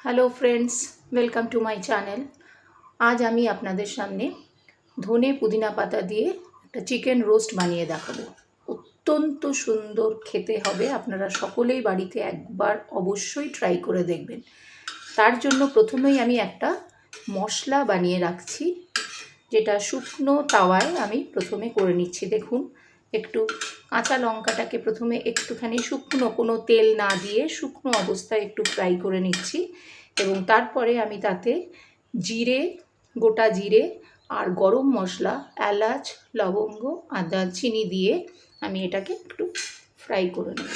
Hello friends, welcome to my channel. আজ আমি আপনাদের সামনে ধনে পুদিনা পাতা দিয়ে একটা চিকেন রোস্ট বানিয়ে দেখাবো। অত্যন্ত সুন্দর খেতে হবে, আপনারা সকলেই বাড়িতে একবার অবশ্যই ট্রাই করে দেখবেন। তার জন্য প্রথমেই আমি একটা মশলা বানিয়ে রাখছি, যেটা শুকনো তাওয়ায় আমি প্রথমে করে নিচ্ছি। দেখুন, একটু কাঁচা লঙ্কাটাকে প্রথমে একটুখানি শুকনো, কোনো তেল না দিয়ে শুকনো অবস্থায় একটু ফ্রাই করে নিচ্ছি, এবং তারপরে আমি তাতে জিরে, গোটা জিরে আর গরম মশলা, এলাচ, লবঙ্গ আর দারচিনি দিয়ে আমি এটাকে একটু ফ্রাই করে নেব।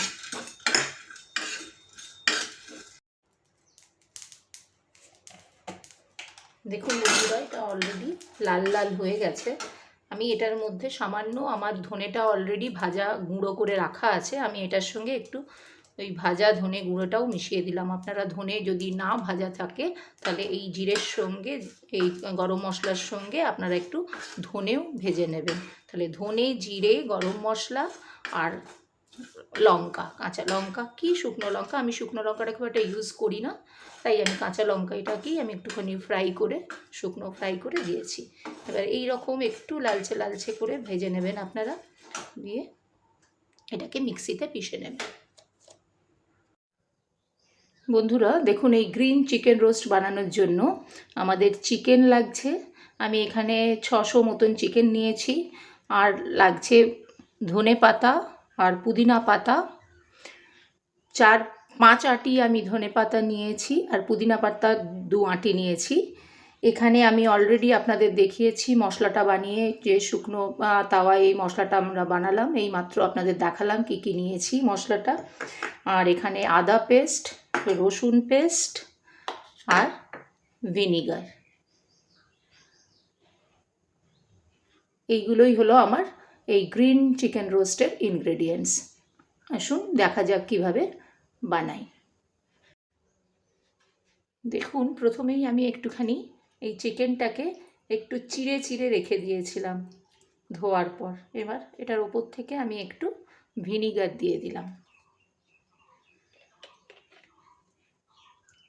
দেখুন বন্ধুরা, এটা অলরেডি লাল লাল হয়ে গেছে। আমি এটার মধ্যে সামান্য, আমার ধনেটা অলরেডি ভাজা গুঁড়ো করে রাখা আছে, আমি এটার সঙ্গে একটু ওই ভাজা ধনে গুঁড়োটাও মিশিয়ে দিলাম। আপনারা ধনে যদি না ভাজা থাকে তাহলে এই জিরের সঙ্গে, এই গরম মশলার সঙ্গে আপনারা একটু ধনেও ভেজে নেবেন। তাহলে ধনে, জিরে, গরম মশলা আর লঙ্কা, কাঁচা লঙ্কা কি শুকনো লঙ্কা, আমি শুকনো লঙ্কাটা খুব একটা ইউজ করি না, তাই আমি কাঁচা লঙ্কা এটাকেই আমি একটুখানি ফ্রাই করে, শুকনো ফ্রাই করে দিয়েছি। এবার এই রকম একটু লালচে লালচে করে ভেজে নেবেন আপনারা, দিয়ে এটাকে মিক্সিতে পিষে নেবেন। বন্ধুরা দেখুন, এই গ্রিন চিকেন রোস্ট বানানোর জন্য আমাদের চিকেন লাগছে। আমি এখানে 600 মতন চিকেন নিয়েছি, আর লাগছে ধনে পাতা আর পুদিনা পাতা। 4-5 আঁটি আমি ধনে পাতা নিয়েছি, আর পুদিনা পাতা 2 আঁটি নিয়েছি। এখানে আমি অলরেডি আপনাদের দেখিয়েছি মশলাটা বানিয়ে, যে শুকনো তাওয়ায় এই মশলাটা আমরা বানালাম, এই মাত্র আপনাদের দেখালাম কি কি নিয়েছি মশলাটা। আর এখানে আদা পেস্ট, রসুন পেস্ট আর ভিনিগার, এইগুলোই হলো আমার এই গ্রিন চিকেন রোস্টের ইনগ্রেডিয়েন্টস। আসুন দেখা যাক কিভাবে বানাই। দেখুন, প্রথমেই আমি একটুখানি এই চিকেনটাকে একটু চিড়ে চিড়ে রেখে দিয়েছিলাম ধোয়ার পর। এবার এটার ওপর থেকে আমি একটু ভিনিগার দিয়ে দিলাম।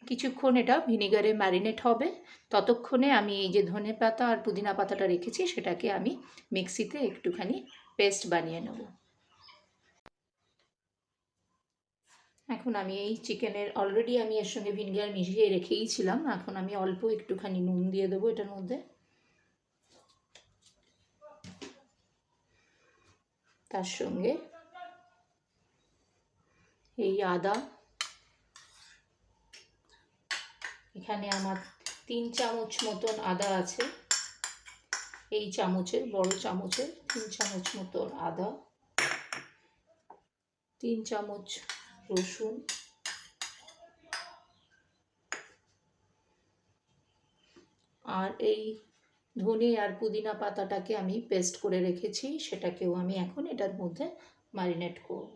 কিছুক্ষণ এটা ভিনিগারে ম্যারিনেট হবে, ততক্ষণে আমি এই যে ধনে পাতা আর পুদিনা পাতাটা রেখেছি সেটাকে আমি মিক্সিতে একটুখানি পেস্ট বানিয়ে নেব। এখন আমি এই চিকেনের, অলরেডি আমি এর সঙ্গে ভিনিগার মিশিয়ে রেখেই ছিলাম, এখন আমি অল্প একটুখানি নুন দিয়ে দেবো এটার মধ্যে। তার সঙ্গে এই আদা, এখানে আমার 3 চামচ মতন আদা আছে, এই চামচের, বড় চামচের 3 চামচ মতন আদা, 3 চামচ রসুন, আর এই ধনে আর পুদিনা পাতাটাকে আমি পেস্ট করে রেখেছি, সেটাকেও আমি এখন এটার মধ্যে ম্যারিনেট করব।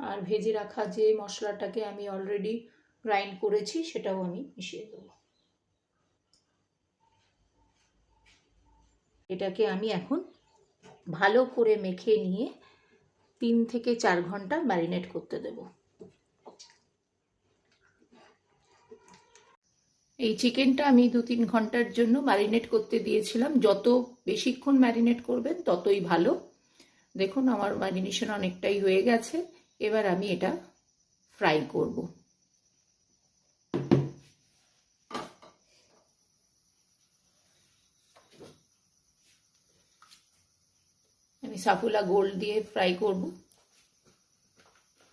আর ভেজে রাখা যে মশলাটাকে আমি অলরেডি গ্রাইন্ড করেছি সেটাও আমি মিশিয়ে দেবো। এটাকে আমি এখন ভালো করে মেখে নিয়ে 3 থেকে 4 ঘন্টা ম্যারিনেট করতে দেব। এই চিকেনটা আমি 2-3 ঘন্টার জন্য ম্যারিনেট করতে দিয়েছিলাম। যত বেশিক্ষণ ম্যারিনেট করবেন ততই ভালো। দেখুন, আমার ম্যারিনেশন অনেকটাই হয়ে গেছে। এবার আমি এটা ফ্রাই করব। আমি সাফুলা গোল্ড দিয়ে ফ্রাই করব।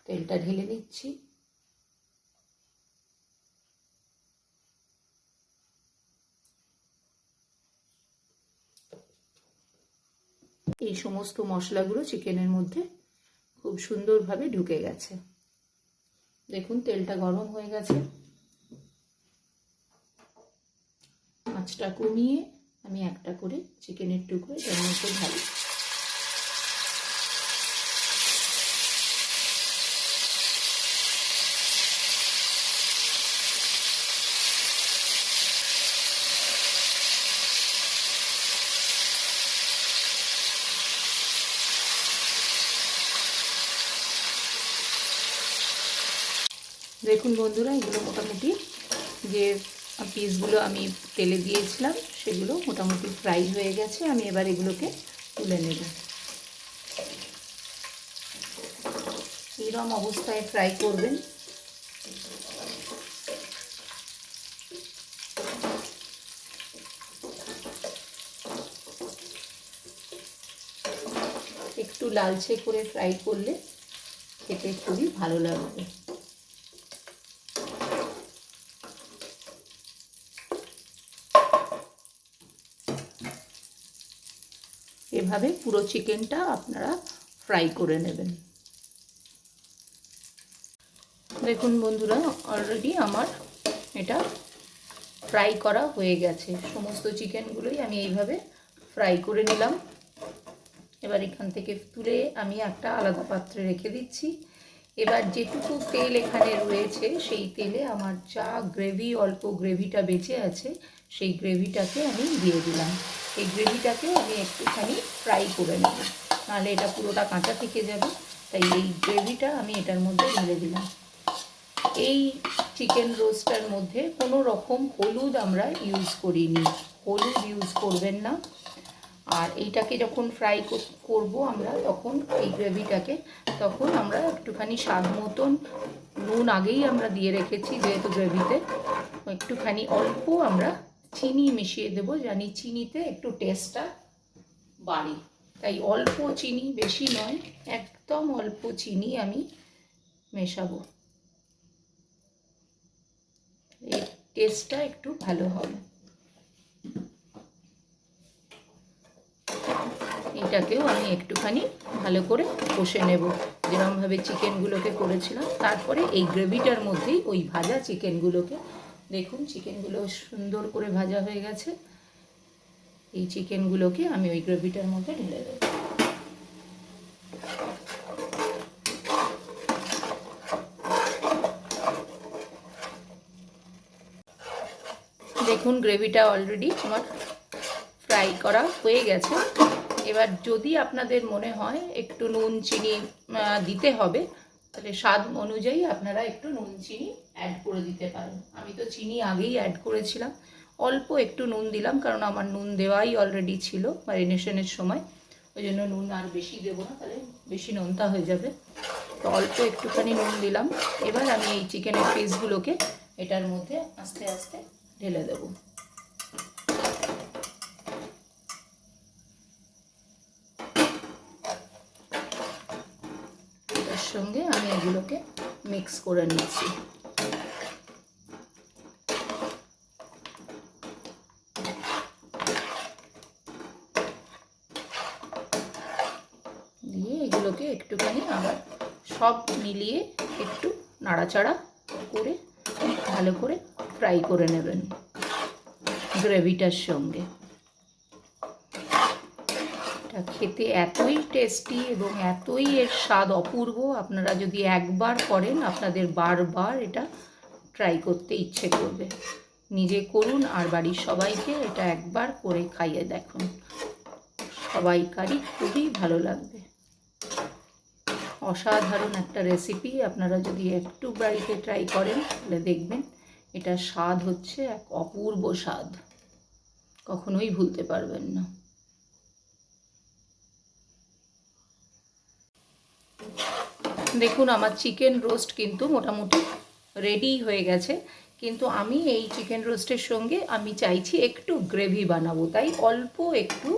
তেলটা ঢেলে নিচ্ছি। এই সমস্ত মশলাগুলো চিকেনের মধ্যে খুব সুন্দরভাবে ঢুকে গেছে। দেখুন, তেলটা গরম হয়ে গেছে। আঁচটা কমিয়ে আমি একটা করে চিকেনের টুকরো এর মধ্যে ঢালি। দেখুন বন্ধুরা, এগুলো মোটামুটি যে পিসগুলো আমি তেলে দিয়েছিলাম সেগুলো মোটামুটি ফ্রাই হয়ে গেছে। আমি এবার এগুলোকে তুলে নেব। এরকম অবস্থায় ফ্রাই করবেন। একটু লালচে করে ফ্রাই করলে খেতে খুবই ভালো লাগবে। এভাবে পুরো চিকেনটা আপনারা ফ্রাই করে নেবেন। দেখুন বন্ধুরা, অলরেডি আমার এটা ফ্রাই করা হয়ে গেছে। সমস্ত চিকেনগুলোই আমি এইভাবে ফ্রাই করে নিলাম। এবার এখান থেকে তুলে আমি একটা আলাদা পাত্রে রেখে দিচ্ছি। এবার যেটুকু তেল এখানে রয়েছে সেই তেলে আমার যা গ্রেভি, অল্প গ্রেভিটা বেঁচে আছে, সেই গ্রেভিটাকে আমি দিয়ে দিলাম। এই গ্রেভিটাকে আমি একটুখানি ফ্রাই করে নেব, নাহলে এটা পুরোটা কাঁচা থেকে যাবে। তাই এই গ্রেভিটা আমি এটার মধ্যে ঢেলে দিলাম। এই চিকেন রোস্টার মধ্যে কোনো রকম হলুদ আমরা ইউজ করিনি, হলুদ ইউজ করবেন না। আর এইটাকে যখন ফ্রাই করব আমরা, তখন এই গ্রেভিটাকে, তখন আমরা একটুখানি স্বাদ মতন নুন আগেই আমরা দিয়ে রেখেছি, যেহেতু গ্রেভিতে একটুখানি অল্প আমরা চিনি মিশিয়ে দেব, জানি চিনিতে একটু টেস্টটা বাড়ে। তাই অল্প চিনি, বেশি নয়, একদম অল্প চিনি আমি মেশাবো। এই টেস্টটা একটু ভালো হবে। এটাকেও আমি একটুখানি ভালো করে কষে নেব, যেরকমভাবে চিকেনগুলোকে করেছিলাম। তারপরে এই গ্রেভিটার মধ্যেই ওই ভাজা চিকেনগুলোকে, দেখুন চিকেনগুলো সুন্দর করে ভাজা হয়ে গেছে, এই চিকেনগুলোকে আমি ওই গ্রেভিটার মধ্যে ঢেলে দেব। দেখুন গ্রেভিটা অলরেডি আমার ফ্রাই করা হয়ে গেছে। এবার যদি আপনাদের মনে হয় একটু নুন চিনি দিতে হবে, তাহলে স্বাদ অনুযায়ী আপনারা একটু নুন চিনি অ্যাড করে দিতে পারেন। আমি তো চিনি আগেই অ্যাড করেছিলাম, অল্প একটু নুন দিলাম, কারণ আমার নুন দেওয়াই অলরেডি ছিল ম্যারিনেশনের সময়। ওই জন্য নুন আর বেশি দেবো না, তাহলে বেশি নোনতা হয়ে যাবে। তো অল্প একটুখানি নুন দিলাম। এবার আমি এই চিকেনের পিসগুলোকে এটার মধ্যে আস্তে আস্তে ঢেলে দেবো। এটার সঙ্গে আমি এগুলোকে মিক্স করে নিচ্ছি। দিয়ে এগুলোকে একটুখানি আবার সব মিলিয়ে একটু নাড়াচাড়া করে ভালো করে ফ্রাই করে নেবেন গ্রেভিটার সঙ্গে। এটা খেতে এতই টেস্টি এবং এতই এর স্বাদ অপূর্ব, আপনারা যদি একবার করেন আপনাদের বারবার এটা ট্রাই করতে ইচ্ছে করবে। নিজে করুন আর বাড়ির সবাইকে এটা একবার করে খাইয়ে দেখুন, সবাইকারই খুবই ভালো লাগবে। অসাধারণ একটা রেসিপি, আপনারা যদি একটু বাড়িতে ট্রাই করেন তাহলে দেখবেন এটা স্বাদ হচ্ছে এক অপূর্ব স্বাদ, কখনোই ভুলতে পারবেন না। দেখুন আমার চিকেন রোস্ট কিন্তু মোটামুটি রেডি হয়ে গেছে, কিন্তু আমি এই চিকেন রোস্টের সঙ্গে আমি চাইছি একটু গ্রেভি বানাবো, তাই অল্প একটু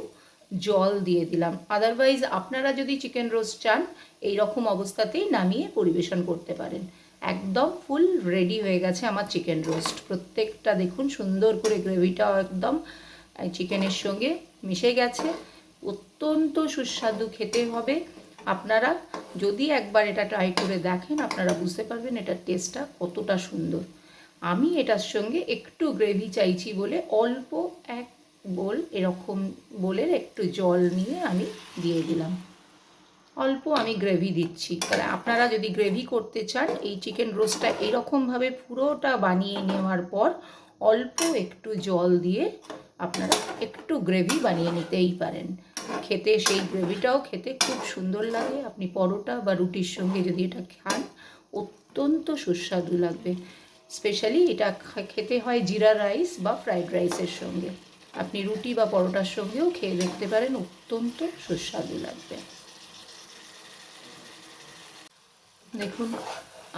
জল দিয়ে দিলাম। আদারওয়াইজ আপনারা যদি চিকেন রোস্ট চান এই রকম অবস্থাতেই নামিয়ে পরিবেশন করতে পারেন। একদম ফুল রেডি হয়ে গেছে আমার চিকেন রোস্ট। প্রত্যেকটা দেখুন সুন্দর করে গ্রেভিটাও একদম চিকেনের সঙ্গে মিশে গেছে। অত্যন্ত সুস্বাদু খেতে হবে। আপনারা যদি একবার এটা ট্রাই করে দেখেন আপনারা বুঝতে পারবেন এটার টেস্টটা কতটা সুন্দর। আমি এটার সঙ্গে একটু গ্রেভি চাইছি বলে অল্প এক বোল, এরকম বোলের একটু জল নিয়ে আমি দিয়ে দিলাম। অল্প আমি গ্রেভি দিচ্ছি, তাহলে আপনারা যদি গ্রেভি করতে চান এই চিকেন রোস্টটা এইরকমভাবে পুরোটা বানিয়ে নেওয়ার পর অল্প একটু জল দিয়ে আপনারা একটু গ্রেভি বানিয়ে নিতেই পারেন। খেতে সেই গ্রেভিটাও খেতে খুব সুন্দর লাগে। আপনি পরোটা বা রুটির সঙ্গে যদি এটা খান অত্যন্ত সুস্বাদু লাগবে। স্পেশালি এটা খেতে হয় জিরা রাইস বা ফ্রাইড রাইসের সঙ্গে। আপনি রুটি বা পরোটার সঙ্গেও খেয়ে দেখতে পারেন, অত্যন্ত সুস্বাদু লাগবে। দেখুন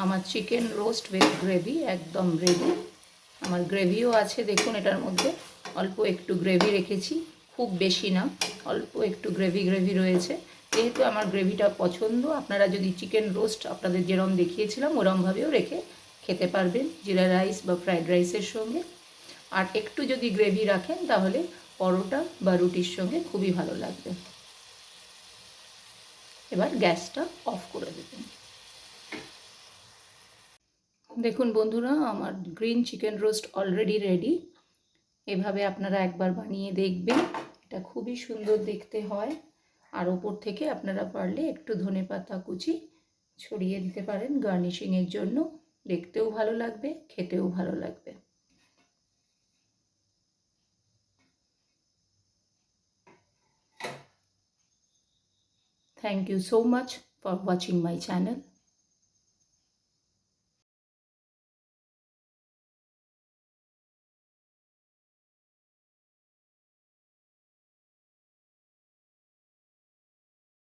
আমার চিকেন রোস্ট উইথ গ্রেভি একদম রেডি। আমার গ্রেভিও আছে, দেখুন এটার মধ্যে অল্প একটু গ্রেভি রেখেছি, খুব বেশি না, অল্প একটু গ্রেভি রয়েছে। যেহেতু আমার গ্রেভিটা পছন্দ, আপনারা যদি চিকেন রোস্ট আপনাদের যেরকম দেখিয়েছিলাম ওরমভাবেও রেখে খেতে পারবেন জিরা রাইস বা ফ্রাইড রাইসের সঙ্গে। আর একটু যদি গ্রেভি রাখেন তাহলে পরোটা বা রুটির সঙ্গে খুবই ভালো লাগবে। এবার গ্যাসটা অফ করে দেবেন। দেখুন বন্ধুরা, আমার green chicken roast already ready. এভাবে আপনারা একবার বানিয়ে দেখবেন, এটা খুবই সুন্দর দেখতে হয়। আর ওপর থেকে আপনারা পারলে একটু ধনেপাতা কুচি ছড়িয়ে দিতে পারেন গার্নিশিংয়ের জন্য, দেখতেও ভালো লাগবে, খেতেও ভালো লাগবে। Thank you so much for watching my channel.